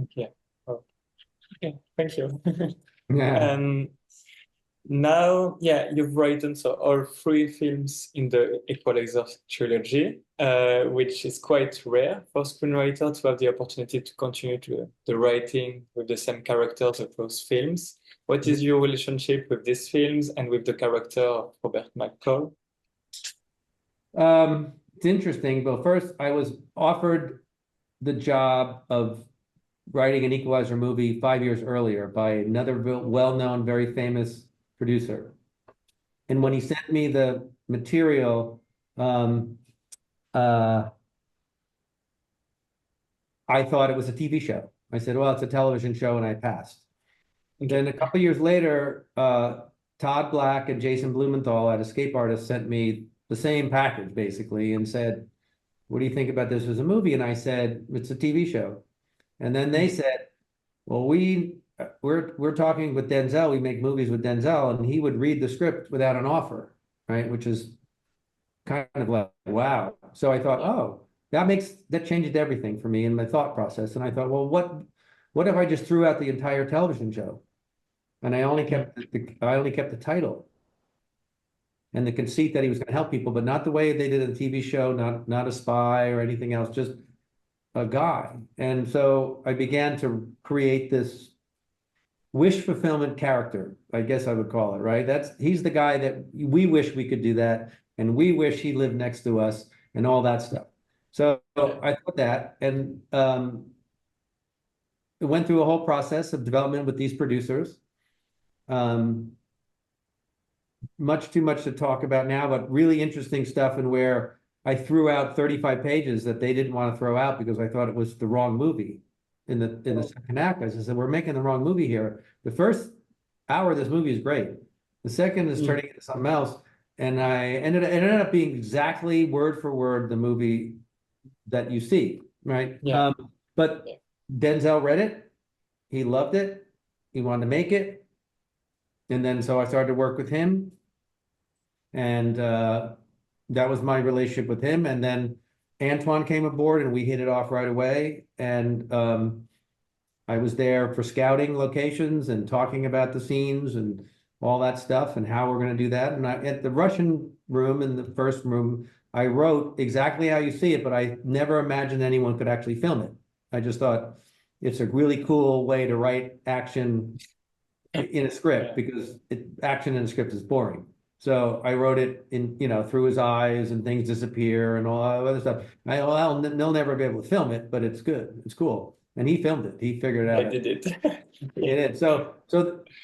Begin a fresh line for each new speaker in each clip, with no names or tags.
Okay. Oh, okay. Thank you.
Yeah.
And now, yeah, you've written so all three films in the Equalizer trilogy, which is quite rare for screenwriter to have the opportunity to continue to the writing with the same characters of those films. What is your relationship with these films and with the character of Robert McCall?
It's interesting. But first, I was offered the job of writing an Equalizer movie 5 years earlier by another well-known, very famous producer. And when he sent me the material, um, uh, I thought it was a TV show. I said, well, it's a television show, and I passed.
Okay.
Then a couple years later, Todd Black and Jason Blumenthal at Escape Artists sent me the same package, basically, and said, what do you think about this as a movie? And I said, it's a TV show. And then they said, well, we're talking with Denzel. We make movies with Denzel, and he would read the script without an offer, right? Which is kind of like, wow. So I thought,
Yeah.
oh, that changed everything for me in my thought process. And I thought, well, what if I just threw out the entire television show and
Mm.
I only kept the title and the conceit that he was going to help people, but not the way they did in the TV show, not a spy or anything else, just a guy. And so I began to create this wish fulfillment character, I guess I would call it, right? He's the guy that we wish we could do that, and we wish he lived next to us and all that stuff. So
Yeah.
I thought that, and it went through a whole process of development with these producers. Um, much too much to talk about now, but really interesting stuff, and where I threw out 35 pages that they didn't want to throw out because I thought it was the wrong movie in the second act. I said, we're making the wrong movie here. The first hour of this movie is great. The second is
Mm.
turning into something else. And it ended up being exactly word for word the movie that you see, right?
Yeah.
But
Yeah.
Denzel read it, he loved it, he wanted to make it. And then so I started to work with him, and that was my relationship with him. And then Antoine came aboard, and we hit it off right away. And I was there for scouting locations and talking about the scenes and all that stuff and how we're going to do that. And at the Russian room, in the first room, I wrote exactly how you see it, but I never imagined anyone could actually film it. I just thought it's a really cool way to write action in a script,
Yeah.
because action in a script is boring. So I wrote it in, through his eyes, and things disappear and all that other stuff. They'll never be able to film it, but it's good. It's cool. And he filmed it. He figured it
I
out.
did it.
It
Yeah.
is. So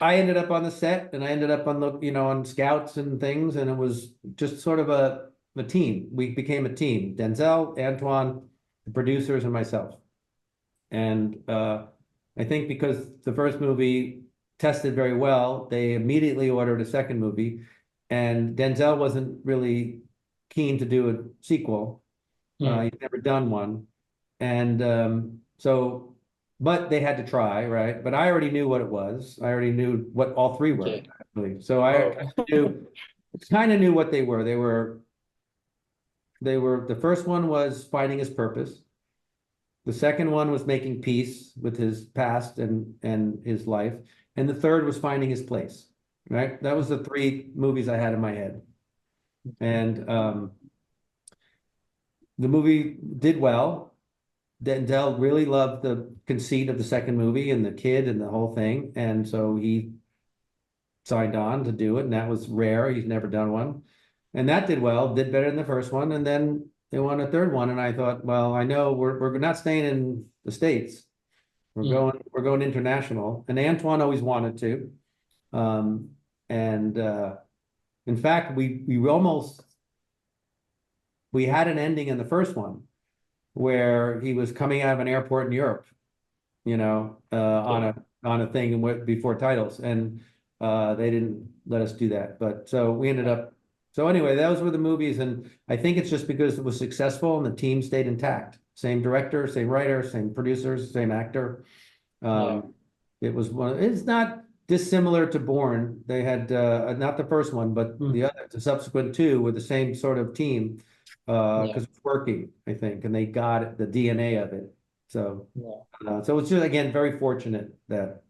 I ended up on the set, and I ended up on on scouts and things, and it was just sort of a team. We became a team. Denzel, Antoine, the producers, and myself. And I think because the first movie tested very well, they immediately ordered a second movie. And Denzel wasn't really keen to do a sequel.
Mm.
He'd never done one. And but they had to try, right? But I already knew what it was. I already knew what all three were,
Okay.
actually. So I
Oh.
knew, kind of knew what they were. They were, the first one was finding his purpose. The second one was making peace with his past and his life. And the third was finding his place, right? That was the three movies I had in my head. And the movie did well. Denzel really loved the conceit of the second movie and the kid and the whole thing. And so he signed on to do it. And that was rare. He's never done one. And that did well, did better than the first one. And then they wanted a third one. And I thought, well, I know we're not staying in the States.
Mm.
We're going international. And Antoine always wanted to. Um, and in fact, we had an ending in the first one where he was coming out of an airport in Europe,
Okay.
on a thing before titles, and they didn't let us do that. But so we ended up. So anyway, those were the movies, and I think it's just because it was successful and the team stayed intact. Same director, same writer, same producers, same actor.
Yeah.
Um, it was one. It's not dissimilar to Bourne. They had not the first one, but
Mm.
the subsequent two with the same sort of team,
Yeah.
because it's working, I think, and they got the DNA of it. So,
yeah,
so it's just again very fortunate that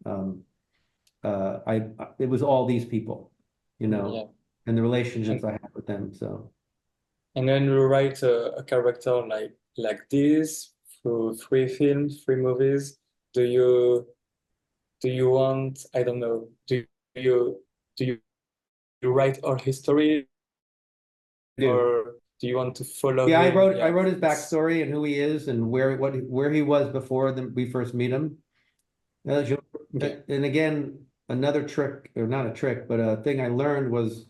it was all these people, you know,
yeah.
and the relationships
And
I have with them. So
and when you write a character like this through three films, three movies, do you do you want, I don't know, you do you write all history
I do.
or do you want to follow
Yeah,
him?
I
Yeah,
wrote his
it's
backstory and who he is and where he was before we first meet him.
okay.
And again, another trick, or not a trick, but a thing I learned was,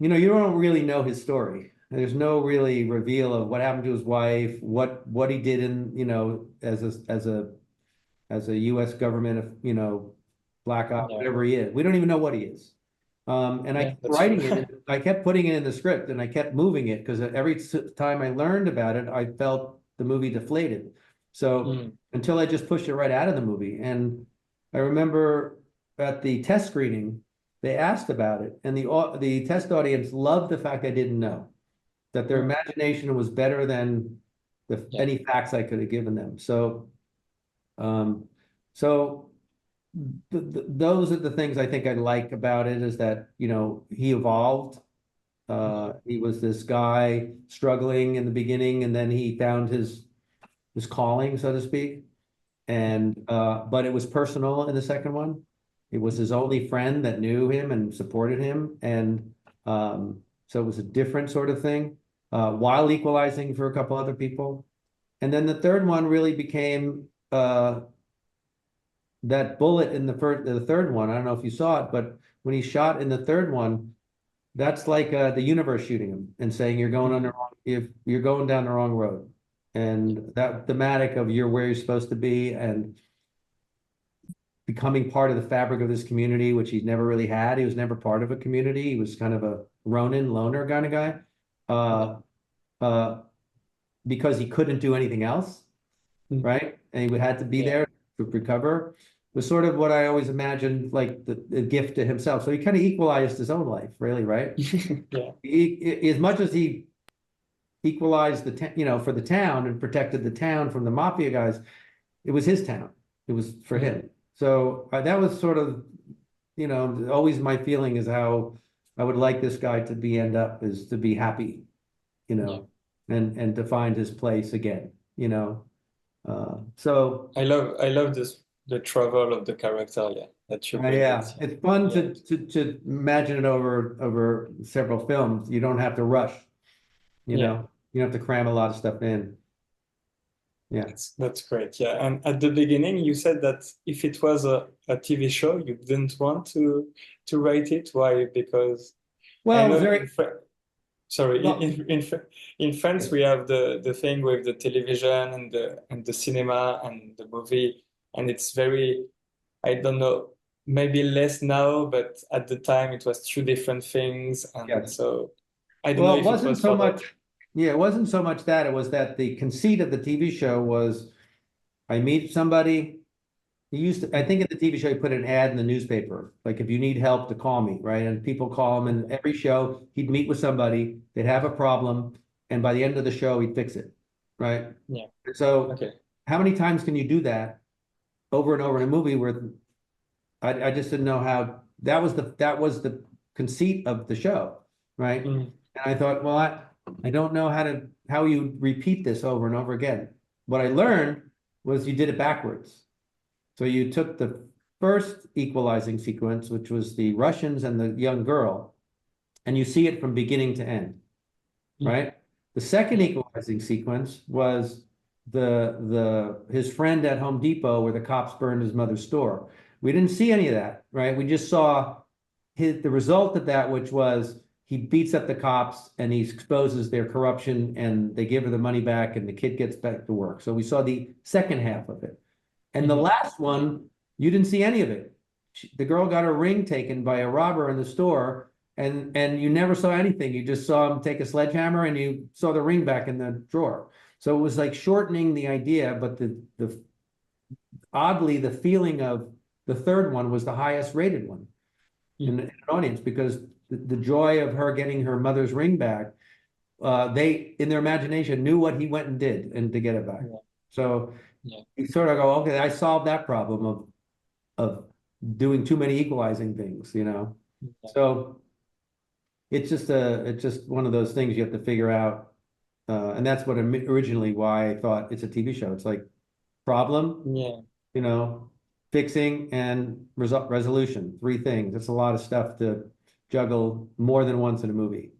you don't really know his story. There's no really reveal of what happened to his wife, what he did in, as a U.S. government, black op,
Yeah,
whatever he is. We don't even know what he is. And I
yeah,
kept
that's true.
writing it, I kept putting it in the script and I kept moving it because every time I learned about it, I felt the movie deflated. So
Mm,
until I just pushed it right out of the movie. And I remember at the test screening, they asked about it, and the test audience loved the fact I didn't know, that their
mm,
imagination was better than
yeah,
any facts I could have given them. Um, so those are the things I think I like about it is that, he evolved.
yeah,
He was this guy struggling in the beginning, and then he found his calling, so to speak.
yeah,
And but it was personal in the second one. It was his only friend that knew him and supported him, and so it was a different sort of thing. While equalizing for a couple other people, and then the third one really became that bullet in the third one. I don't know if you saw it, but when he shot in the third one, that's like the universe shooting him and saying you're going on the
mm,
wrong, if you're going down the wrong road.
yeah,
And that thematic of you're where you're supposed to be and becoming part of the fabric of this community, which he's never really had. He was never part of a community. He was kind of a Ronin loner kind of guy.
yeah,
Uh, uh, because he couldn't do anything else,
mm,
right? And he had to be
yeah,
there to recover. Was sort of what I always imagined, like the gift to himself. So he kind of equalized his own life, really, right?
yeah,
As much as he equalized for the town and protected the town from the mafia guys, it was his town. It was for
mm,
him. So that was sort of, always my feeling is how I would like this guy to end up is to be happy, you
yeah.
know, and to find his place again. So
I love this the travel of the character, yeah, that you bring it.
yeah, it's fun
Yeah,
to imagine it over several films. You don't have to rush,
yeah,
you don't have to cram a lot of stuff in. Yeah.
that's great. Yeah, and at the beginning you said that if it was a TV show, you didn't want to write it. Why? Because I
Well, it was
know
very
in Fr sorry
well.
in France we have the thing with the television and the cinema and the movie, and it's very I don't know, maybe less now, but at the time it was two different things. And
Yes.
so I don't know
Well, it
if it
wasn't
was
so
for that.
much, yeah, it wasn't so much that, it was that the conceit of the TV show was I meet somebody, I think in the TV show, he put an ad in the newspaper, like if you need help to call me, right? And people call him, and every show he'd meet with somebody, they'd have a problem, and by the end of the show, he'd fix it, right?
Yeah.
So
Okay.
how many times can you do that over and over in a movie where I just didn't know how that was the conceit of the show, right?
Mm,
And I thought, well, I don't know how you repeat this over and over again. What I learned was you did it backwards. So you took the first equalizing sequence, which was the Russians and the young girl, and you see it from beginning to end,
mm,
right? The second
yeah.
equalizing sequence was his friend at Home Depot where the cops burned his mother's store. We didn't see any of that, right? We just saw the result of that, which was he beats up the cops and he exposes their corruption and they give her the money back and the kid gets back to work. So we saw the second half of it. And the
Mhm.
last one, you didn't see any of it. The girl got her ring taken by a robber in the store, and you never saw anything. You just saw him take a sledgehammer, and you saw the ring back in the drawer. So it was like shortening the idea, but the oddly the feeling of the third one was the highest rated one in an audience because the joy of her getting her mother's ring back, they in their imagination knew what he went and did and to get it back.
Yeah.
So
Yeah.
you sort of go, okay, I solved that problem of doing too many equalizing things, you know?
Yeah.
So it's just one of those things you have to figure out. And that's what originally why I thought it's a TV show. It's like problem,
Yeah.
you know, fixing and resolution, three things. It's a lot of stuff to juggle more than once in a movie.